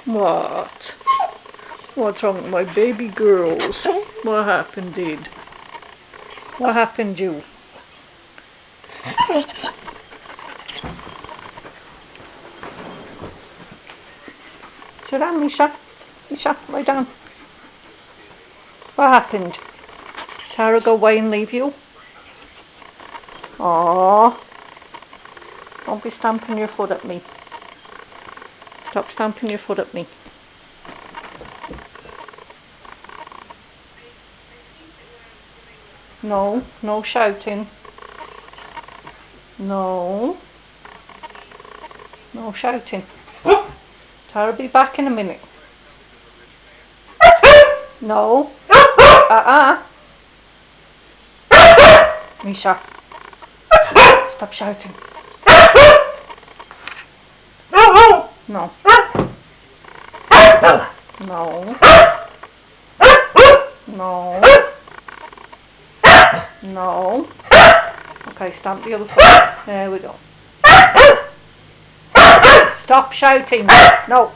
What? What's wrong with my baby girls? What happened, Did? What happened, you? Sit down, Misha. Misha, lie down. What happened? Tara go away and leave you? Aww. Don't be stamping your foot at me. Stop stamping your foot at me. No, no shouting. No. No shouting. Tara, be back in a minute. No. Misha. Stop shouting. No. No. No. No. Okay, stamp the other foot. There we go. Stop shouting. No.